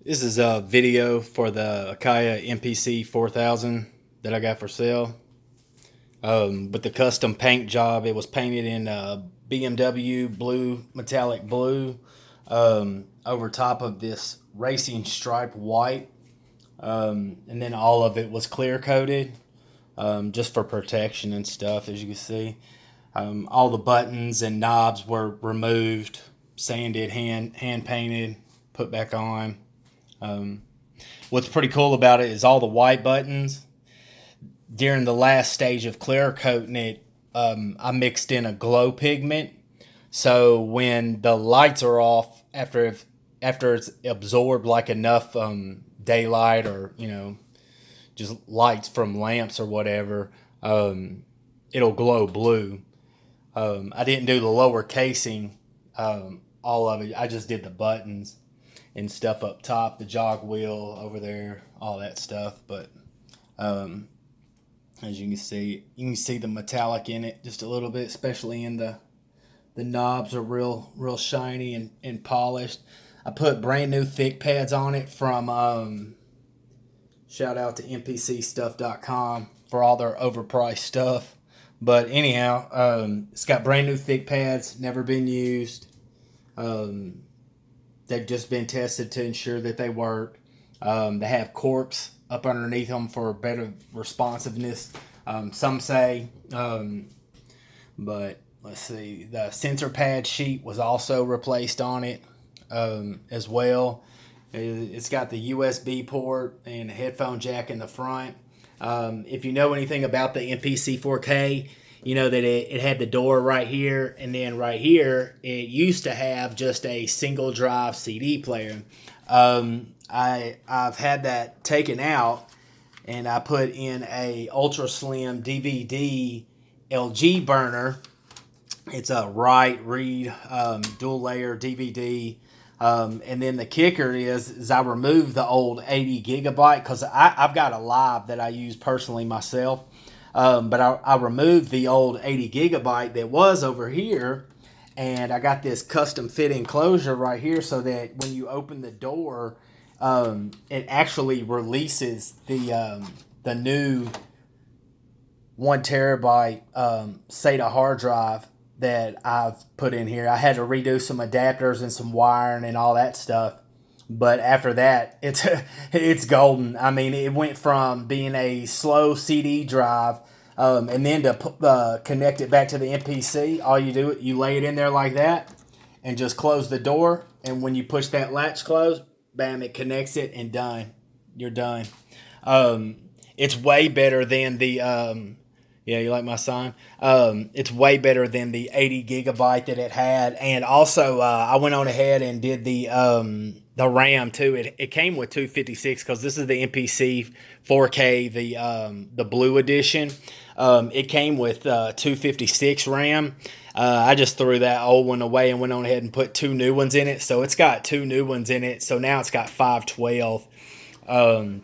This is a video for the Akai MPC4000 that I got for sale. With the custom paint job, it was painted in BMW blue, metallic blue, over top of this racing stripe white. And then all of it was clear coated, just for protection and stuff, as you can see. All the buttons and knobs were removed, sanded, hand painted, put back on. What's pretty cool about it is all the white buttons. During the last stage of clear coating it, I mixed in a glow pigment. So when the lights are off, after it's absorbed like enough daylight or just lights from lamps or whatever, it'll glow blue. I didn't do the lower casing, all of it. I just did the buttons and stuff up top, the jog wheel over there, all that stuff. But as you can see the metallic in it just a little bit, especially in the knobs are real shiny and polished. I put brand new thick pads on it from shout out to MPC4000 for all their overpriced stuff. But anyhow, it's got brand new thick pads, never been used. They've just been tested to ensure that they work. They have corks up underneath them for better responsiveness, some say. But let's see, the sensor pad sheet was also replaced on it as well. It's got the USB port and a headphone jack in the front. If you know anything about the MPC4K, you know that it had the door right here, and then right here it used to have just a single drive CD player. I've had that taken out, and I put in a ultra slim DVD LG burner. It's a right read dual layer DVD. And then the kicker is I removed the old 80 gigabyte because I've got a live that I use personally myself. But I removed the old 80 gigabyte that was over here, and I got this custom fit enclosure right here so that when you open the door, it actually releases the new 1 terabyte SATA hard drive that I've put in here. I had to redo some adapters and some wiring and all that stuff. But after that, it's golden. I mean, it went from being a slow CD drive, and then to connect it back to the MPC, all you do, you lay it in there like that, and just close the door. And when you push that latch closed, bam, it connects it, and done. You're done. It's way better than the yeah, you like my sign? It's way better than the 80 gigabyte that it had, and also I went on ahead and did the RAM too. It came with 256 because this is the MPC 4K, the blue edition. It came with 256 RAM. I just threw that old one away and went on ahead and put 2 new ones in it. So it's got 2 new ones in it. So now it's got 512. And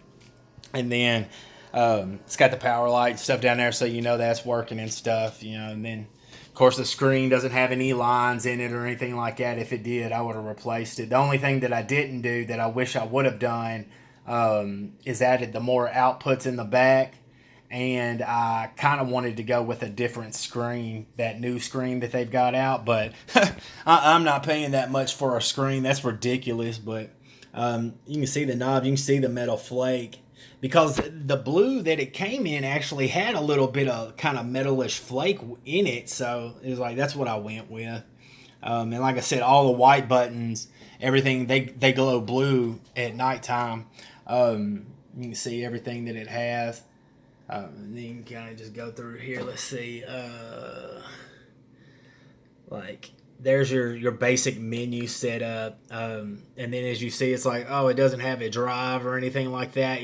then it's got the power light stuff down there, so you know that's working and stuff. And then of course the screen doesn't have any lines in it or anything like that. If it did, I would have replaced it. The only thing that I didn't do that I wish I would have done is added the more outputs in the back, and I kind of wanted to go with a different screen, that new screen that they've got out, but I'm not paying that much for a screen. That's ridiculous. But you can see the knob, you can see the metal flake, because the blue that it came in actually had a little bit of kind of metalish flake in it. So it was like, that's what I went with. And like I said, all the white buttons, everything, they glow blue at nighttime. You can see everything that it has. And then you can kind of just go through here. Let's see. Like, there's your basic menu setup, and then as you see, it's like, oh, it doesn't have a drive or anything like that.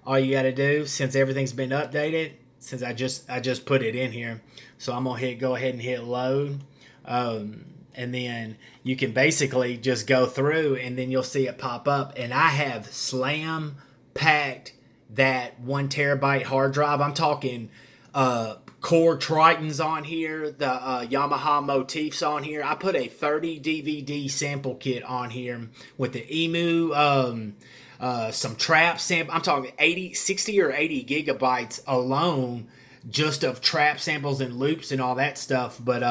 All you got to do, since everything's been updated, since I just put it in here, so I'm gonna go ahead and hit load, and then you can basically just go through, and then you'll see it pop up, and I have slam packed that 1 terabyte hard drive. I'm talking Core Tritons on here, the Yamaha motifs on here. I put a 30 DVD sample kit on here with the Emu, some trap sample. I'm talking 60 or 80 gigabytes alone, just of trap samples and loops and all that stuff. But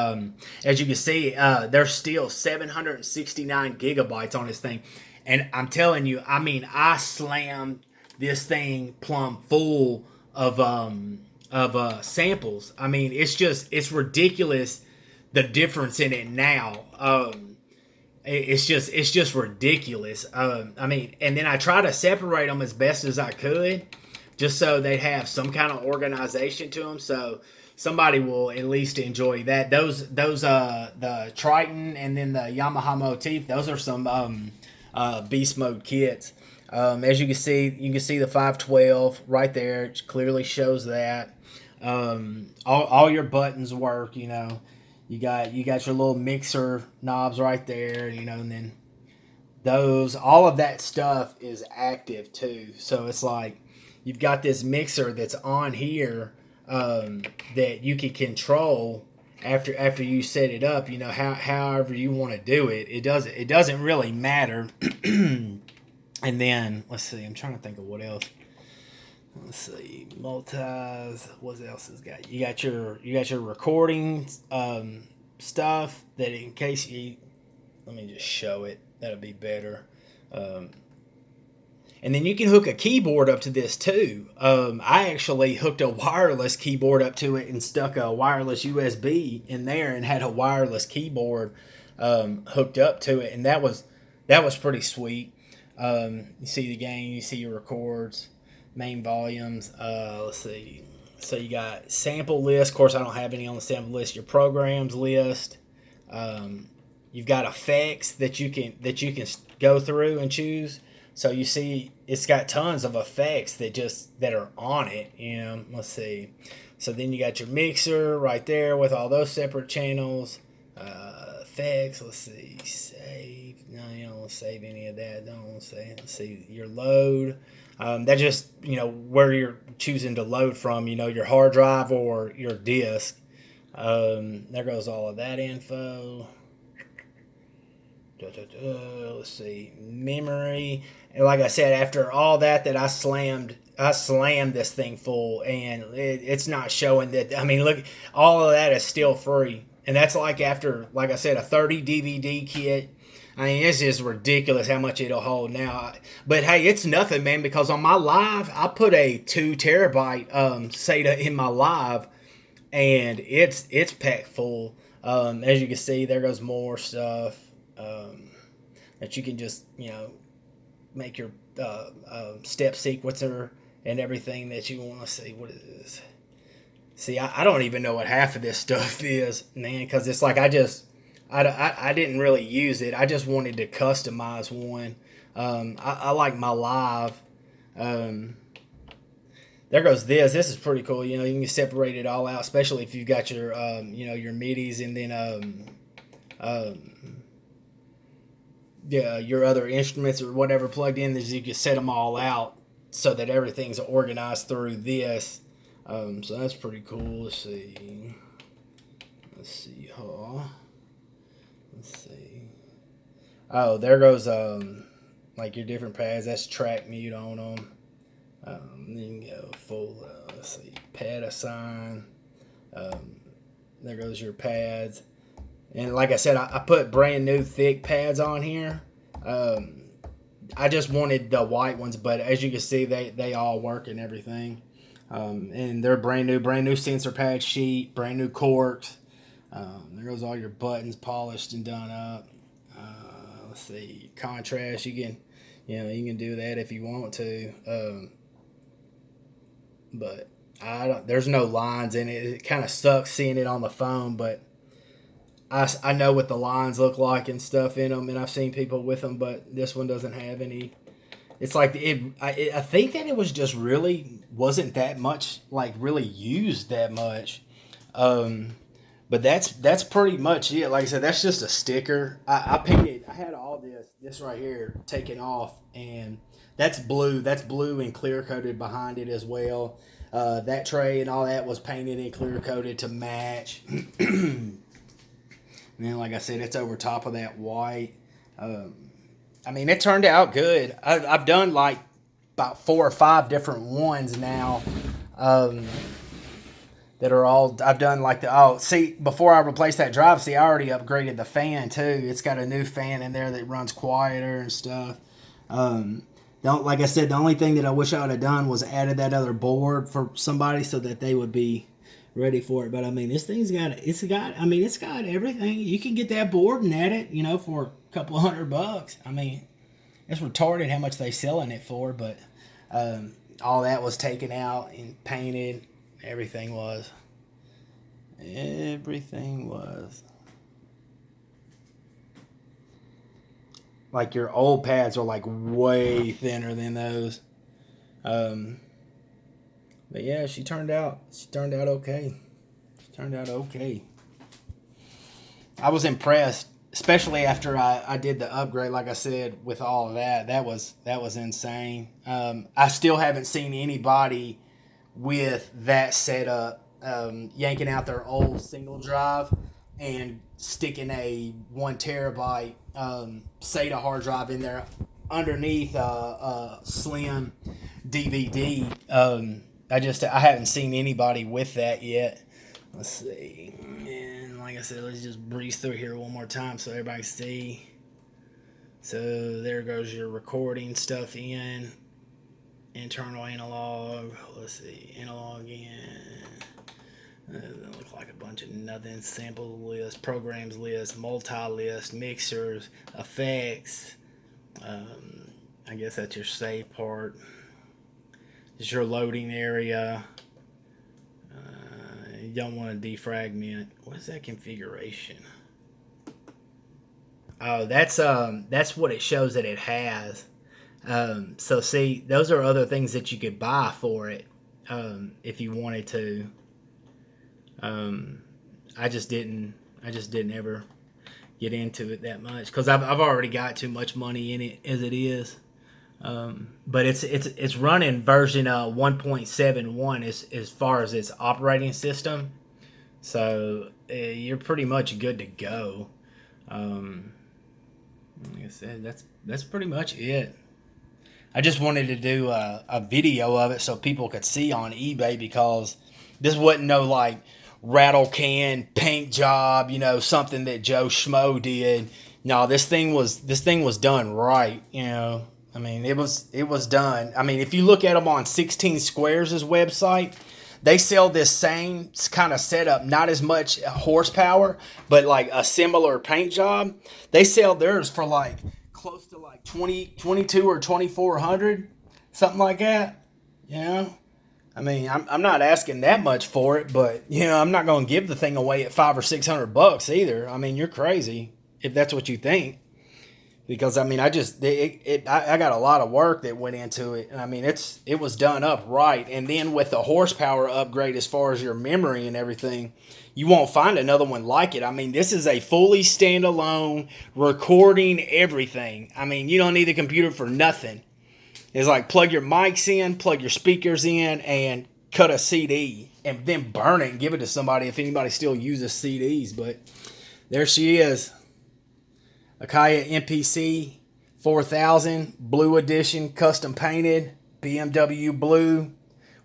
as you can see, there's still 769 gigabytes on this thing, and I'm telling you, I mean, I slammed this thing plumb full of samples. I mean, it's ridiculous the difference in it now. It's just ridiculous. I mean, and then I try to separate them as best as I could, just so they have some kind of organization to them. So somebody will at least enjoy that. Those the Triton and then the Yamaha motif. Those are some beast mode kits. As you can see the 512 right there. It clearly shows that. All your buttons work. You know, you got your little mixer knobs right there. You know, and then all of that stuff is active too. So it's like you've got this mixer that's on here that you can control after you set it up. You know, however you want to do it. It doesn't really matter. And then let's see. I'm trying to think of what else. Let's see. Multis. What else has got? You got your recording stuff that in case you. Let me just show it. That'll be better. And then you can hook a keyboard up to this too. I actually hooked a wireless keyboard up to it and stuck a wireless USB in there and had a wireless keyboard hooked up to it, and that was pretty sweet. You see the game, you see your records, main volumes. Let's see. So you got sample list. Of course, I don't have any on the sample list. Your programs list. You've got effects that you can go through and choose. So you see, it's got tons of effects that are on it. You know, let's see. So then you got your mixer right there with all those separate channels. Effects. Let's see. Save. No, you don't want to save any of that. Don't want to save. Let's see your load. That just, you know, where you're choosing to load from. You know, your hard drive or your disk. There goes all of that info. Let's see, memory. And like I said, after all that I slammed this thing full, and it's not showing that. I mean, look, all of that is still free, and that's like after, like I said, a 30 DVD kit. I mean, it's just ridiculous how much it'll hold now. But hey, it's nothing, man, because on my live, I put a 2 terabyte SATA in my live, and it's packed full. As you can see, there goes more stuff. That you can just, you know, make your step sequencer and everything that you want to see. What is this? See, I don't even know what half of this stuff is, man, because it's like I didn't really use it. I just wanted to customize one. I like my live. There goes this. This is pretty cool. You know, you can separate it all out, especially if you've got your, you know, your MIDIs and then your other instruments or whatever plugged in. You can set them all out so that everything's organized through this. So that's pretty cool. Let's see. Let's see. Oh, there goes like your different pads. That's track mute on them. Then you can go full. Let's see, pad assign. There goes your pads. And like I said, I put brand new thick pads on here. I just wanted the white ones, but as you can see, they all work and everything. And they're brand new sensor pad sheet, brand new corks. There goes all your buttons polished and done up. Let's see, contrast. You can do that if you want to. But there's no lines in it. It kind of sucks seeing it on the phone, but I know what the lines look like and stuff in them, and I've seen people with them, but this one doesn't have any. It's like I think that it was just really wasn't that much, like really used that much. But that's pretty much it. Like I said, that's just a sticker. I painted. I had all this right here taken off, and that's blue. That's blue and clear coated behind it as well. That tray and all that was painted and clear coated to match. And then, like I said, it's over top of that white. I mean, it turned out good. I've done like about 4 or 5 different ones now. That are all, I've done like before I replaced that drive, I already upgraded the fan too. It's got a new fan in there that runs quieter and stuff. Like I said, the only thing that I wish I would have done was added that other board for somebody so that they would be ready for it. But I mean, this thing's got everything. You can get that board and add it, for a couple of $100. I mean, it's retarded how much they selling it for, but all that was taken out and painted. Everything was. Like your old pads are like way thinner than those. But yeah, she turned out okay. I was impressed, especially after I did the upgrade, like I said, with all of that. That was insane. I still haven't seen anybody with that setup, yanking out their old single drive and sticking a 1 terabyte SATA hard drive in there underneath a slim DVD. I haven't seen anybody with that yet. Let's see. And like I said, let's just breeze through here one more time so everybody can see. So there goes your recording stuff in. Internal analog. Let's see. Analog in. Doesn't look like a bunch of nothing. Sample list, programs list, multi-list, mixers, effects. I guess that's your save part. It's your loading area. You don't want to defragment. What is that configuration? Oh, that's what it shows that it has. So see, those are other things that you could buy for it, if you wanted to. I just didn't ever get into it that much because I've already got too much money in it as it is. But it's running version 1.71 as far as its operating system, so you're pretty much good to go. Like I said, that's pretty much it. I just wanted to do a video of it so people could see on eBay because this wasn't no like rattle can paint job, something that Joe Schmo did. No, this thing was done right, I mean, it was done. I mean, if you look at them on 16 Squares' website, they sell this same kind of setup, not as much horsepower, but like a similar paint job. They sell theirs for like close to like 22 or 2,400, something like that. I mean, I'm not asking that much for it, but I'm not going to give the thing away at $500 or $600 either. I mean, you're crazy if that's what you think. Because I mean, I got a lot of work that went into it, and I mean, it was done up right. And then with the horsepower upgrade, as far as your memory and everything, you won't find another one like it. I mean, this is a fully standalone recording everything. I mean, you don't need a computer for nothing. It's like plug your mics in, plug your speakers in, and cut a CD, and then burn it and give it to somebody if anybody still uses CDs. But there she is. Akai MPC4000 Blue Edition, custom painted, BMW blue,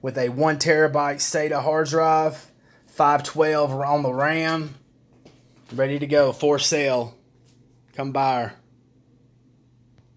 with a 1 terabyte SATA hard drive, 512 on the RAM, ready to go for sale. Come by her.